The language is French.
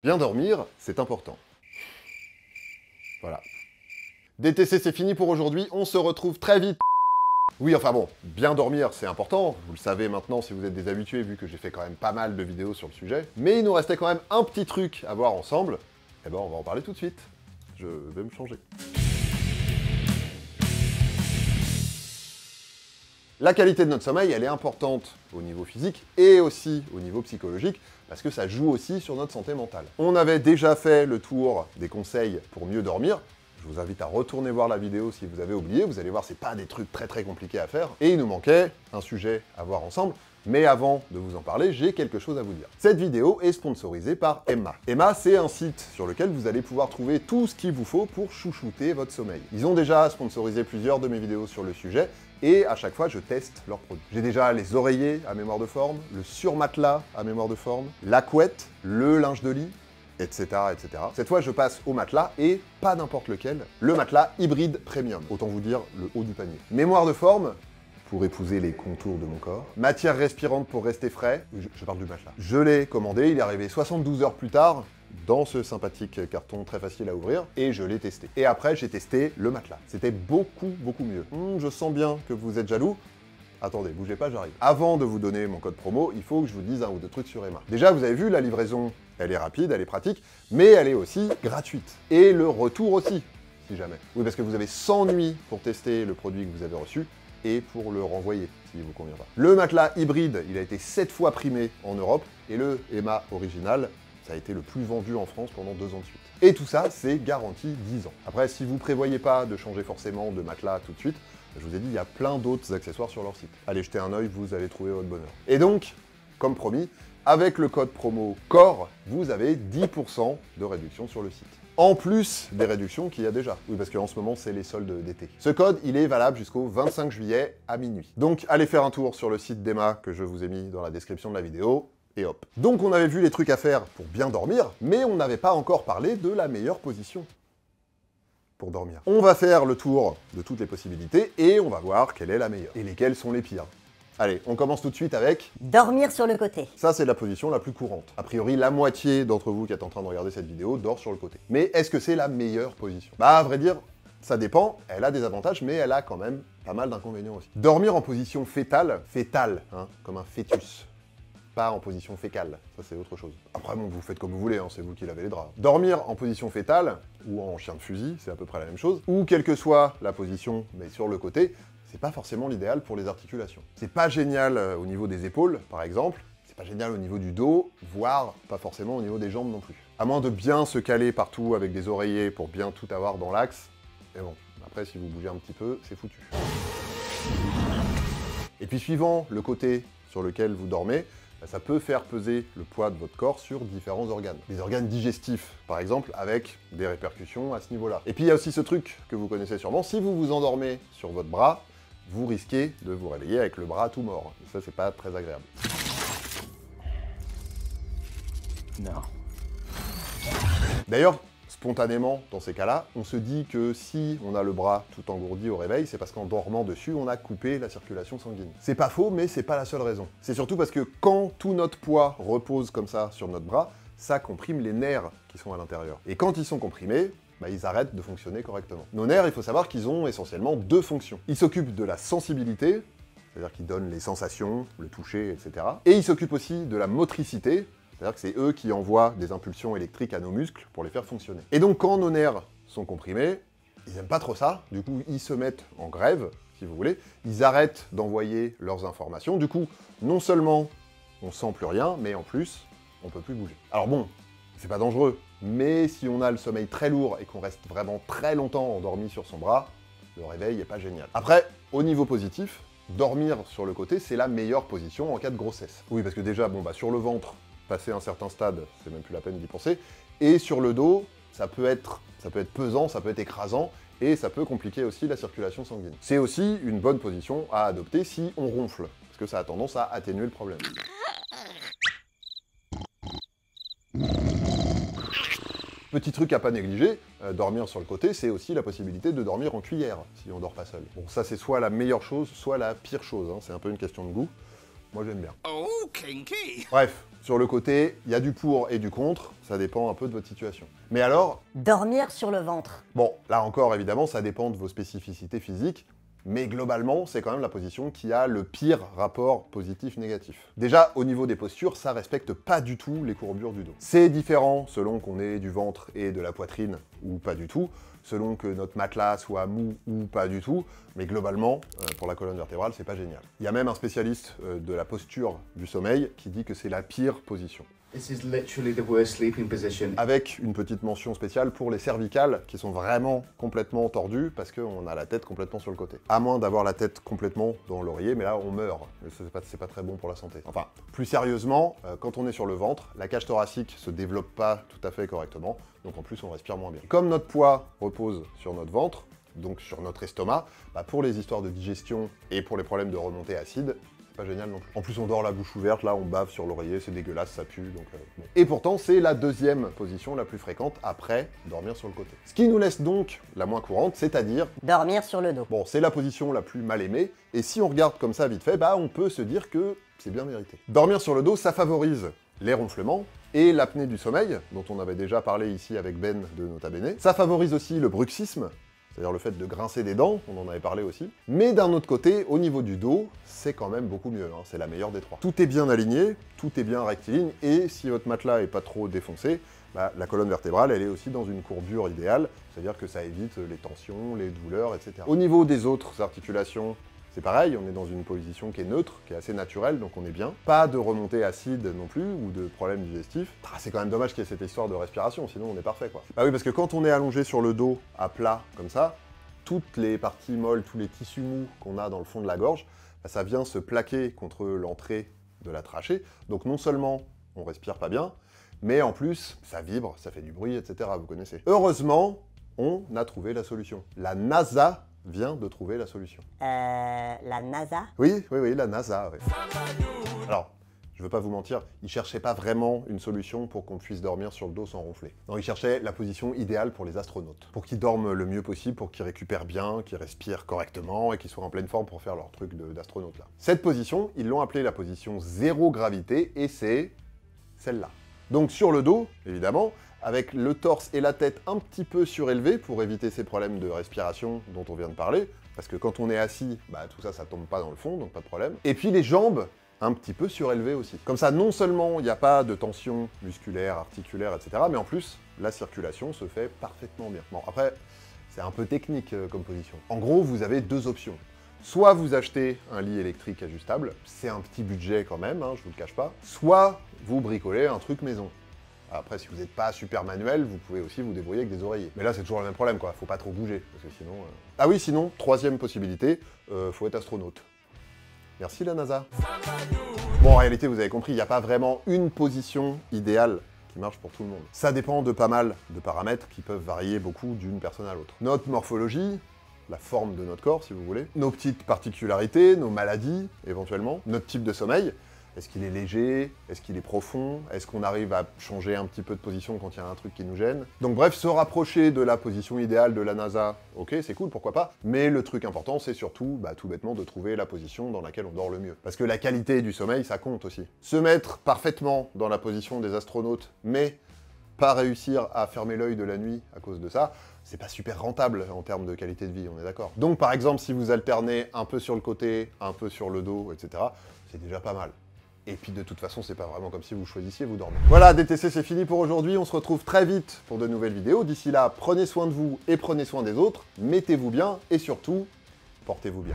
Bien dormir, c'est important. Voilà. DTC, c'est fini pour aujourd'hui, on se retrouve très vite. Oui, enfin bon, bien dormir, c'est important, vous le savez maintenant si vous êtes des habitués, vu que j'ai fait quand même pas mal de vidéos sur le sujet. Mais il nous restait quand même un petit truc à voir ensemble. Eh ben, on va en parler tout de suite. Je vais me changer. La qualité de notre sommeil, elle est importante au niveau physique et aussi au niveau psychologique, parce que ça joue aussi sur notre santé mentale. On avait déjà fait le tour des conseils pour mieux dormir. Je vous invite à retourner voir la vidéo si vous avez oublié, vous allez voir, c'est pas des trucs très compliqués à faire. Et il nous manquait un sujet à voir ensemble, mais avant de vous en parler, j'ai quelque chose à vous dire. Cette vidéo est sponsorisée par Emma. Emma, c'est un site sur lequel vous allez pouvoir trouver tout ce qu'il vous faut pour chouchouter votre sommeil. Ils ont déjà sponsorisé plusieurs de mes vidéos sur le sujet, et à chaque fois, je teste leurs produits. J'ai déjà les oreillers à mémoire de forme, le surmatelas à mémoire de forme, la couette, le linge de lit, etc., etc. Cette fois, je passe au matelas, et pas n'importe lequel, le matelas hybride premium. Autant vous dire le haut du panier. Mémoire de forme, pour épouser les contours de mon corps. Matière respirante pour rester frais. Je parle du matelas. Je l'ai commandé, il est arrivé 72 heures plus tard, dans ce sympathique carton très facile à ouvrir, et je l'ai testé. Et après, j'ai testé le matelas. C'était beaucoup mieux. Je sens bien que vous êtes jaloux. Attendez, bougez pas, j'arrive. Avant de vous donner mon code promo, il faut que je vous dise un ou deux trucs sur Emma. Déjà, vous avez vu, la livraison, elle est rapide, elle est pratique, mais elle est aussi gratuite. Et le retour aussi, si jamais. Oui, parce que vous avez 100 nuits pour tester le produit que vous avez reçu, et pour le renvoyer, s'il vous convient pas. Le matelas hybride, il a été 7 fois primé en Europe, et le Emma original, ça a été le plus vendu en France pendant 2 ans de suite. Et tout ça, c'est garanti 10 ans. Après, si vous prévoyez pas de changer forcément de matelas tout de suite, je vous ai dit, il y a plein d'autres accessoires sur leur site. Allez jeter un œil, vous allez trouver votre bonheur. Et donc, comme promis, avec le code promo CORE, vous avez 10% de réduction sur le site. En plus des réductions qu'il y a déjà. Oui, parce qu'en ce moment, c'est les soldes d'été. Ce code, il est valable jusqu'au 25 juillet à minuit. Donc, allez faire un tour sur le site d'Emma que je vous ai mis dans la description de la vidéo, et hop. Donc, on avait vu les trucs à faire pour bien dormir, mais on n'avait pas encore parlé de la meilleure position pour dormir. On va faire le tour de toutes les possibilités, et on va voir quelle est la meilleure, et lesquelles sont les pires. Allez, on commence tout de suite avec... dormir sur le côté. Ça, c'est la position la plus courante. A priori, la moitié d'entre vous qui êtes en train de regarder cette vidéo dort sur le côté. Mais est-ce que c'est la meilleure position? Bah, à vrai dire, ça dépend. Elle a des avantages, mais elle a quand même pas mal d'inconvénients aussi. Dormir en position fétale, hein, comme un fœtus. Pas en position fécale, ça c'est autre chose. Après bon, vous faites comme vous voulez, hein, c'est vous qui lavez les draps. Dormir en position fétale, ou en chien de fusil, c'est à peu près la même chose, ou quelle que soit la position, mais sur le côté, c'est pas forcément l'idéal pour les articulations. C'est pas génial au niveau des épaules, par exemple, c'est pas génial au niveau du dos, voire pas forcément au niveau des jambes non plus. À moins de bien se caler partout avec des oreillers pour bien tout avoir dans l'axe, mais bon, après si vous bougez un petit peu, c'est foutu. Et puis suivant le côté sur lequel vous dormez, ça peut faire peser le poids de votre corps sur différents organes. Les organes digestifs, par exemple, avec des répercussions à ce niveau-là. Et puis il y a aussi ce truc que vous connaissez sûrement, si vous vous endormez sur votre bras, vous risquez de vous réveiller avec le bras tout mort. Et ça, c'est pas très agréable. Non. D'ailleurs, spontanément, dans ces cas-là, on se dit que si on a le bras tout engourdi au réveil, c'est parce qu'en dormant dessus, on a coupé la circulation sanguine. C'est pas faux, mais c'est pas la seule raison. C'est surtout parce que quand tout notre poids repose comme ça sur notre bras, ça comprime les nerfs qui sont à l'intérieur. Et quand ils sont comprimés, bah, ils arrêtent de fonctionner correctement. Nos nerfs, il faut savoir qu'ils ont essentiellement 2 fonctions. Ils s'occupent de la sensibilité, c'est-à-dire qu'ils donnent les sensations, le toucher, etc. Et ils s'occupent aussi de la motricité, c'est-à-dire que c'est eux qui envoient des impulsions électriques à nos muscles pour les faire fonctionner. Et donc quand nos nerfs sont comprimés, ils n'aiment pas trop ça, du coup ils se mettent en grève, si vous voulez, ils arrêtent d'envoyer leurs informations, du coup non seulement on sent plus rien, mais en plus on peut plus bouger. Alors bon, c'est pas dangereux, mais si on a le sommeil très lourd et qu'on reste vraiment très longtemps endormi sur son bras, le réveil est pas génial. Après, au niveau positif, dormir sur le côté, c'est la meilleure position en cas de grossesse. Oui, parce que déjà, bon bah sur le ventre, passer un certain stade, c'est même plus la peine d'y penser, et sur le dos, ça peut être pesant, ça peut être écrasant, et ça peut compliquer aussi la circulation sanguine. C'est aussi une bonne position à adopter si on ronfle, parce que ça a tendance à atténuer le problème. Petit truc à pas négliger, dormir sur le côté, c'est aussi la possibilité de dormir en cuillère, si on dort pas seul. Bon, ça c'est soit la meilleure chose, soit la pire chose, hein. C'est un peu une question de goût. Moi j'aime bien. Oh, kinky. Bref, Sur le côté, il y a du pour et du contre, ça dépend un peu de votre situation. Mais alors, Dormir sur le ventre. bon, là encore, évidemment, ça dépend de vos spécificités physiques, mais globalement, c'est quand même la position qui a le pire rapport positif-négatif. Déjà, au niveau des postures, ça respecte pas du tout les courbures du dos. C'est différent selon qu'on ait du ventre et de la poitrine ou pas du tout, selon que notre matelas soit mou ou pas du tout, mais globalement, pour la colonne vertébrale, c'est pas génial. Il y a même un spécialiste de la posture du sommeil qui dit que c'est la pire position. This is literally the worst sleeping position. Avec une petite mention spéciale pour les cervicales qui sont vraiment complètement tordues parce qu'on a la tête complètement sur le côté. À moins d'avoir la tête complètement dans l'oreiller, mais là on meurt. C'est pas très bon pour la santé. Enfin, plus sérieusement, quand on est sur le ventre, la cage thoracique se développe pas tout à fait correctement, donc en plus on respire moins bien. Comme notre poids repose sur notre ventre, donc sur notre estomac, bah pour les histoires de digestion et pour les problèmes de remontée acide, pas génial non plus. En plus on dort la bouche ouverte, là on bave sur l'oreiller, c'est dégueulasse, ça pue, donc bon. Et pourtant c'est la deuxième position la plus fréquente après dormir sur le côté. Ce qui nous laisse donc la moins courante, c'est-à-dire... Dormir sur le dos. Bon, c'est la position la plus mal aimée, et si on regarde comme ça vite fait, bah on peut se dire que c'est bien mérité. Dormir sur le dos, ça favorise les ronflements et l'apnée du sommeil, dont on avait déjà parlé ici avec Ben de Nota Bene. Ça favorise aussi le bruxisme, c'est-à-dire le fait de grincer des dents, on en avait parlé aussi. Mais d'un autre côté, au niveau du dos, c'est quand même beaucoup mieux, hein, c'est la meilleure des trois. Tout est bien aligné, tout est bien rectiligne, et si votre matelas est pas trop défoncé, bah, la colonne vertébrale, elle est aussi dans une courbure idéale, c'est-à-dire que ça évite les tensions, les douleurs, etc. Au niveau des autres articulations, c'est pareil, on est dans une position qui est neutre, qui est assez naturelle, donc on est bien. Pas de remontée acide non plus, ou de problème digestif. Ah, c'est quand même dommage qu'il y ait cette histoire de respiration, sinon on est parfait, quoi. Bah oui, parce que quand on est allongé sur le dos, à plat, comme ça, toutes les parties molles, tous les tissus mous qu'on a dans le fond de la gorge, bah, ça vient se plaquer contre l'entrée de la trachée. Donc non seulement on respire pas bien, mais en plus, ça vibre, ça fait du bruit, etc. Vous connaissez. Heureusement, on a trouvé la solution. La NASA vient de trouver la solution. La NASA? Oui, la NASA, oui. Alors, je veux pas vous mentir, ils cherchaient pas vraiment une solution pour qu'on puisse dormir sur le dos sans ronfler. Non, ils cherchaient la position idéale pour les astronautes. Pour qu'ils dorment le mieux possible, pour qu'ils récupèrent bien, qu'ils respirent correctement et qu'ils soient en pleine forme pour faire leur truc d'astronaute là. Cette position, ils l'ont appelée la position zéro gravité et c'est celle-là. Donc sur le dos, évidemment, avec le torse et la tête un petit peu surélevés pour éviter ces problèmes de respiration dont on vient de parler, parce que quand on est assis, bah tout ça, ça tombe pas dans le fond, donc pas de problème. Et puis les jambes, un petit peu surélevées aussi. Comme ça, non seulement il n'y a pas de tension musculaire, articulaire, etc., mais en plus, la circulation se fait parfaitement bien. Bon, après, c'est un peu technique comme position. En gros, vous avez deux options. Soit vous achetez un lit électrique ajustable, c'est un petit budget quand même, hein, je vous le cache pas. Soit vous bricolez un truc maison. Après, si vous n'êtes pas super manuel, vous pouvez aussi vous débrouiller avec des oreillers. Mais là, c'est toujours le même problème, quoi. Faut pas trop bouger, parce que sinon... Ah oui, sinon, troisième possibilité, faut être astronaute. Merci la NASA. Bon, en réalité, vous avez compris, il n'y a pas vraiment une position idéale qui marche pour tout le monde. Ça dépend de pas mal de paramètres qui peuvent varier beaucoup d'une personne à l'autre. Notre morphologie, la forme de notre corps, si vous voulez, nos petites particularités, nos maladies, éventuellement, notre type de sommeil. Est-ce qu'il est léger? Est-ce qu'il est profond? Est-ce qu'on arrive à changer un petit peu de position quand il y a un truc qui nous gêne? Donc bref, se rapprocher de la position idéale de la NASA, ok, c'est cool, pourquoi pas. Mais le truc important, c'est surtout, tout bêtement, de trouver la position dans laquelle on dort le mieux. Parce que la qualité du sommeil, ça compte aussi. Se mettre parfaitement dans la position des astronautes, mais pas réussir à fermer l'œil de la nuit à cause de ça, c'est pas super rentable en termes de qualité de vie, on est d'accord. Donc par exemple, si vous alternez un peu sur le côté, un peu sur le dos, etc., c'est déjà pas mal. Et puis de toute façon, c'est pas vraiment comme si vous choisissiez, vous dormez. Voilà, DTC, c'est fini pour aujourd'hui. On se retrouve très vite pour de nouvelles vidéos. D'ici là, prenez soin de vous et prenez soin des autres. Mettez-vous bien et surtout, portez-vous bien.